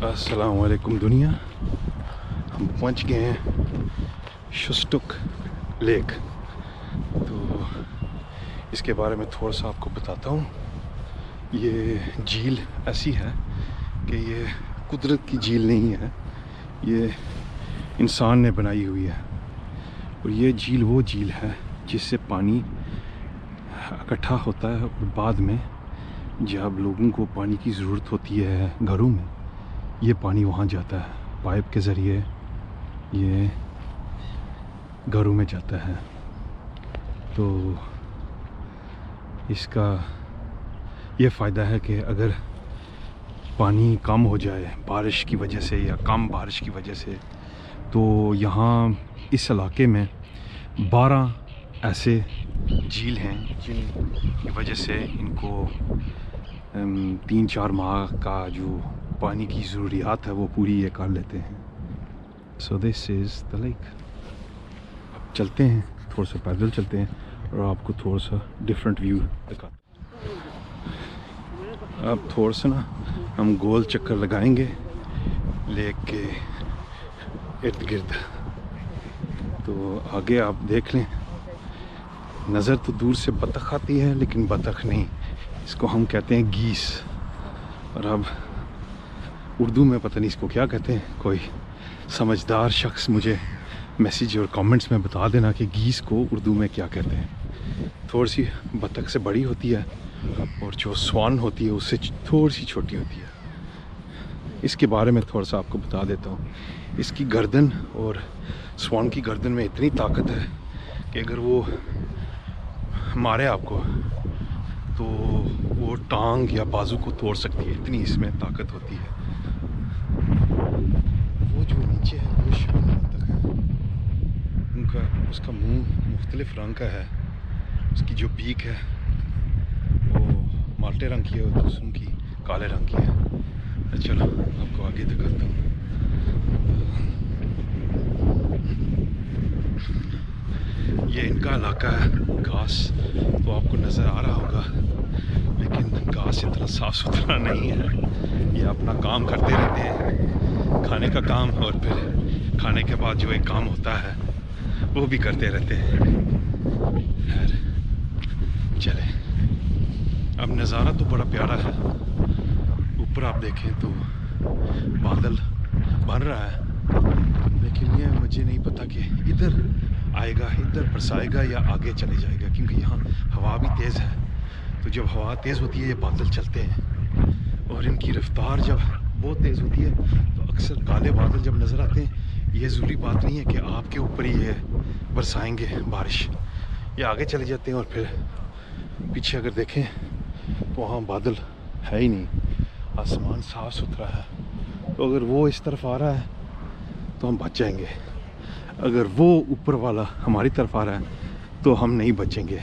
अस्सलाम वालेकुम दुनिया। हम पहुंच गए हैं शुस्टुक लेक। तो इसके बारे में थोड़ा सा आपको बताता हूँ। ये झील ऐसी है कि ये कुदरत की झील नहीं है, ये इंसान ने बनाई हुई है। और ये झील वो झील है जिससे पानी इकट्ठा होता है और बाद में जब लोगों को पानी की ज़रूरत होती है घरों में, ये पानी वहाँ जाता है पाइप के ज़रिए, ये घरों में जाता है। तो इसका ये फ़ायदा है कि अगर पानी कम हो जाए बारिश की वजह से या कम बारिश की वजह से, तो यहाँ इस इलाके में 12 ऐसे झील हैं जिनकी वजह से इनको 3-4 माह का जो पानी की ज़रूरियात है वो पूरी ये कर लेते हैं। So this is the lake. अब चलते हैं, थोड़ा सा पैदल चलते हैं और आपको थोड़ा सा डिफरेंट व्यू दिखाते हैं। अब थोड़ा सा ना हम गोल चक्कर लगाएंगे लेक के इर्द गिर्द। तो आगे आप देख लें, नज़र तो दूर से बतख आती है लेकिन बतख नहीं, इसको हम कहते हैं गीस। और अब उर्दू में पता नहीं इसको क्या कहते हैं, कोई समझदार शख्स मुझे मैसेज और कमेंट्स में बता देना कि गीस को उर्दू में क्या कहते हैं। थोड़ी सी बतख से बड़ी होती है और जो स्वान होती है उससे थोड़ी सी छोटी होती है। इसके बारे में थोड़ा सा आपको बता देता हूँ। इसकी गर्दन और स्वान की गर्दन में इतनी ताकत है कि अगर वो मारे आपको तो वो टांग या बाजू को तोड़ सकती है, इतनी इसमें ताकत होती है। वो जो नीचे है वो शान बतख है, उसका मुंह मुख्तलिफ रंग का है, उसकी जो बीक है वो माल्टे रंग की है और दूसरों की काले रंग की है। चलो आपको आगे दिखाता हूँ। ये इनका इलाका है, घास तो आपको नज़र आ रहा होगा लेकिन घास इतना साफ़ सुथरा नहीं है। ये अपना काम करते रहते हैं, खाने का काम, और फिर खाने के बाद जो एक काम होता है वो भी करते रहते हैं। खैर चले, अब नज़ारा तो बड़ा प्यारा है। ऊपर आप देखें तो बादल बन रहा है, लेकिन ये मुझे नहीं पता कि इधर आएगा, इधर बरसाएगा या आगे चले जाएगा, क्योंकि यहाँ हवा भी तेज़ है। तो जब हवा तेज़ होती है ये बादल चलते हैं और इनकी रफ्तार जब बहुत तेज़ होती है तो अक्सर काले बादल जब नज़र आते हैं, ये ज़रूरी बात नहीं है कि आपके ऊपर ही ये बरसाएंगे बारिश, ये आगे चले जाते हैं। और फिर पीछे अगर देखें तो वहाँ बादल है ही नहीं, आसमान साफ़ सुथरा है। तो अगर वो इस तरफ आ रहा है तो हम बच जाएंगे, अगर वो ऊपर वाला हमारी तरफ आ रहा है तो हम नहीं बचेंगे।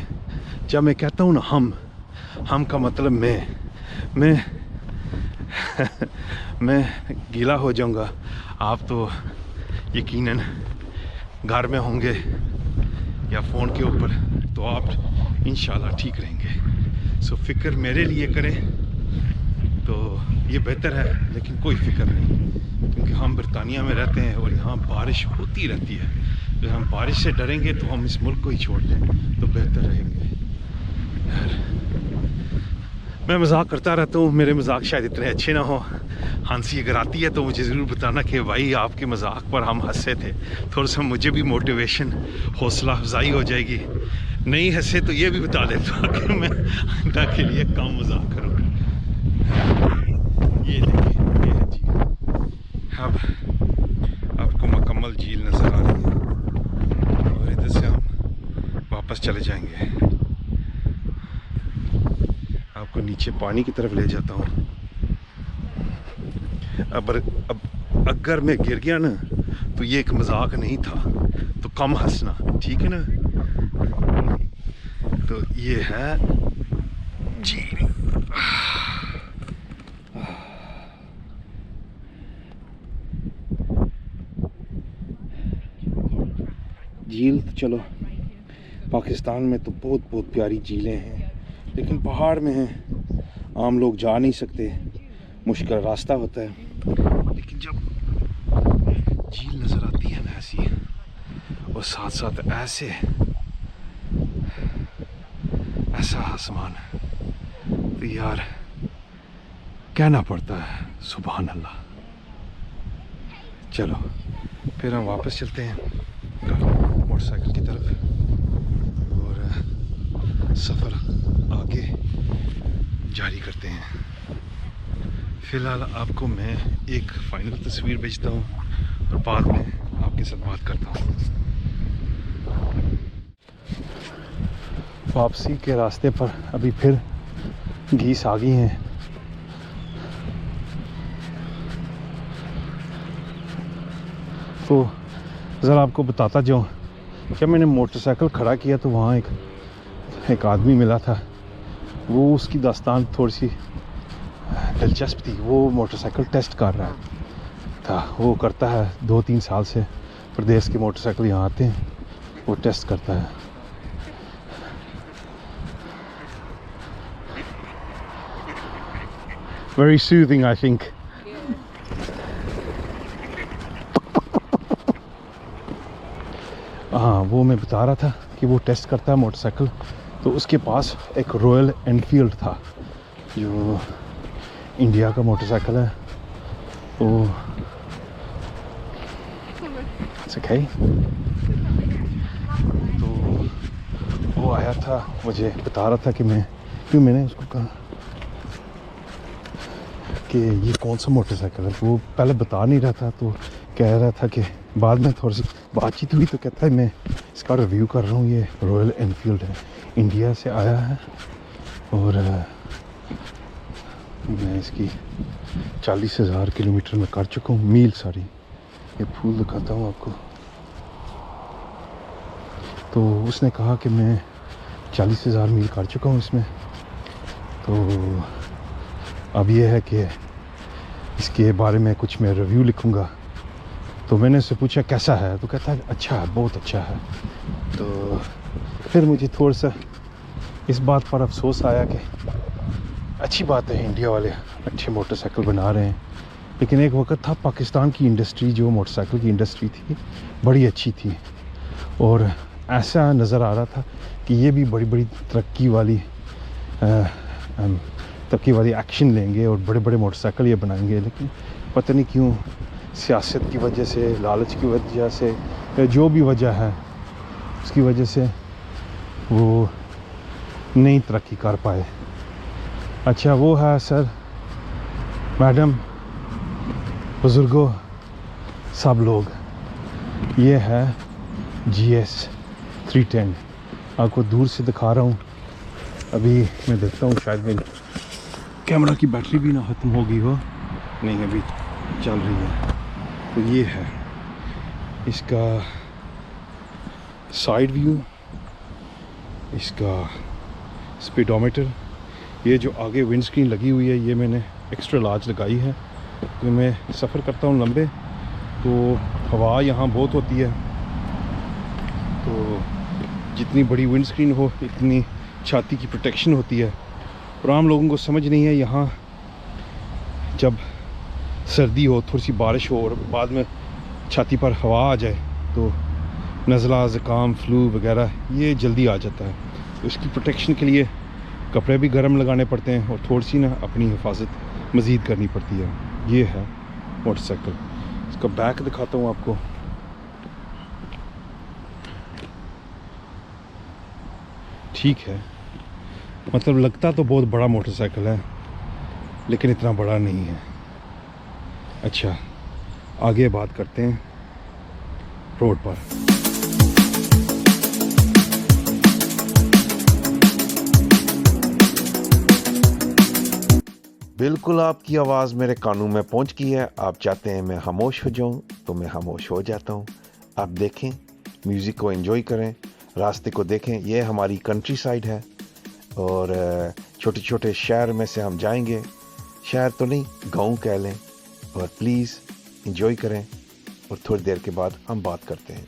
जब मैं कहता हूँ ना हम का मतलब मैं मैं गीला हो जाऊँगा, आप तो यकीनन घर में होंगे या फ़ोन के ऊपर, तो आप इंशाल्लाह ठीक रहेंगे। सो फिक्र मेरे लिए करें तो ये बेहतर है, लेकिन कोई फिक्र नहीं, क्योंकि हम बरतानिया में रहते हैं और यहाँ बारिश होती रहती है। अगर हम बारिश से डरेंगे तो हम इस मुल्क को ही छोड़ दें तो बेहतर रहेंगे। यार मैं मजाक करता रहता हूँ, मेरे मजाक शायद इतने अच्छे ना हो। हंसी अगर आती है तो मुझे ज़रूर बताना कि भाई आपके मजाक पर हम हंसे थे, थोड़ा सा मुझे भी मोटिवेशन, हौसला अफजाई हो जाएगी। नहीं हंसे तो ये भी बता देता कि मैं आइंदा के लिए कम मजाक करूँ। ये देखिए, ये है झील। अब आपको मुकम्मल झील नज़र आ रही है और इधर से हम वापस चले जाएंगे। आपको नीचे पानी की तरफ ले जाता हूँ। अब अगर मैं गिर गया ना तो ये एक मजाक नहीं था, तो कम हंसना, ठीक है ना। तो ये है झील। झील तो चलो पाकिस्तान में तो बहुत प्यारी झीलें हैं, लेकिन पहाड़ में हैं, आम लोग जा नहीं सकते, मुश्किल रास्ता होता है। झील नज़र आती है ना ऐसी, और साथ साथ ऐसा आसमान, तो यार कहना पड़ता है सुभान अल्लाह। चलो फिर हम वापस चलते हैं मोटरसाइकिल की तरफ और सफ़र आगे जारी करते हैं। फ़िलहाल आपको मैं एक फ़ाइनल तस्वीर भेजता हूँ और बाद में आपके साथ बात करता हूँ। वापसी के रास्ते पर अभी फिर घीस आ गई हैं। तो ज़रा आपको बताता जाऊँ, जब मैंने मोटरसाइकिल खड़ा किया तो वहाँ एक आदमी मिला था। वो उसकी दास्तान थोड़ी सी दिलचस्प थी। वो मोटरसाइकिल टेस्ट कर रहा था। वो करता है 2-3 साल से, प्रदेश के मोटरसाइकिल यहाँ आते हैं, वो टेस्ट करता है। Very soothing, I think. हाँ, वो मैं बता रहा था कि वो टेस्ट करता है मोटरसाइकिल। तो उसके पास एक रॉयल एनफील्ड था, जो इंडिया का मोटरसाइकिल है। वो okay. तो वो आया था, मुझे बता रहा था कि मैंने उसको कहा कि ये कौन सा मोटरसाइकिल है। वो पहले बता नहीं रहा था, तो कह रहा था कि बाद में थोड़ी सी बातचीत हुई तो कहता है मैं इसका रिव्यू कर रहा हूँ। ये रॉयल एनफील्ड है, इंडिया से आया है और मैं इसकी 40,000 किलोमीटर में कर चुका हूँ, मील सारी। ये फूल दिखाता हूँ आपको। तो उसने कहा कि मैं 40,000 मील कर चुका हूँ इसमें। तो अब ये है कि इसके बारे में कुछ मैं रिव्यू लिखूँगा। तो मैंने उससे पूछा कैसा है, तो कहता है अच्छा है, बहुत अच्छा है। तो फिर मुझे थोड़ा सा इस बात पर अफसोस आया कि अच्छी बात है इंडिया वाले अच्छे मोटरसाइकिल बना रहे हैं, लेकिन एक वक्त था पाकिस्तान की इंडस्ट्री, जो मोटरसाइकिल की इंडस्ट्री थी, बड़ी अच्छी थी। और ऐसा नज़र आ रहा था कि ये भी बड़ी बड़ी तरक्की वाली एक्शन लेंगे और बड़े बड़े मोटरसाइकिल ये बनाएंगे। लेकिन पता नहीं क्यों, सियासत की वजह से, लालच की वजह से, जो भी वजह है, उसकी वजह से वो नहीं तरक्की कर पाए। अच्छा, वो है सर, मैडम, बुज़ुर्गों, सब लोग, ये है GS 310। आपको दूर से दिखा रहा हूँ। अभी मैं देखता हूँ, शायद मेरी कैमरा की बैटरी भी ना ख़त्म हो गई हो। नहीं, अभी चल रही है। तो ये है इसका साइड व्यू, इसका स्पीडोमीटर। ये जो आगे विंडस्क्रीन लगी हुई है, ये मैंने एक्स्ट्रा लार्ज लगाई है क्योंकि मैं सफ़र करता हूँ लंबे, तो हवा यहाँ बहुत होती है। तो जितनी बड़ी विंडस्क्रीन हो, इतनी छाती की प्रोटेक्शन होती है। और आम लोगों को समझ नहीं है, यहाँ जब सर्दी हो, थोड़ी सी बारिश हो और बाद में छाती पर हवा आ जाए तो नज़ला, ज़ुकाम, फ्लू वगैरह ये जल्दी आ जाता है। तो इसकी प्रोटेक्शन के लिए कपड़े भी गर्म लगाने पड़ते हैं और थोड़ी सी ना अपनी हिफाजत मज़ीद करनी पड़ती है। ये है मोटरसाइकिल। इसका बैक दिखाता हूँ आपको। ठीक है, मतलब लगता तो बहुत बड़ा मोटरसाइकिल है, लेकिन इतना बड़ा नहीं है। अच्छा, आगे बात करते हैं रोड पर। बिल्कुल आपकी आवाज़ मेरे कानों में पहुंच गई है। आप चाहते हैं मैं खामोश हो जाऊं तो मैं खामोश हो जाता हूं। आप देखें, म्यूज़िक को एंजॉय करें, रास्ते को देखें। ये हमारी कंट्री साइड है और छोटे छोटे शहर में से हम जाएंगे। शहर तो नहीं, गांव कह लें। और प्लीज़ एंजॉय करें और थोड़ी देर के बाद हम बात करते हैं।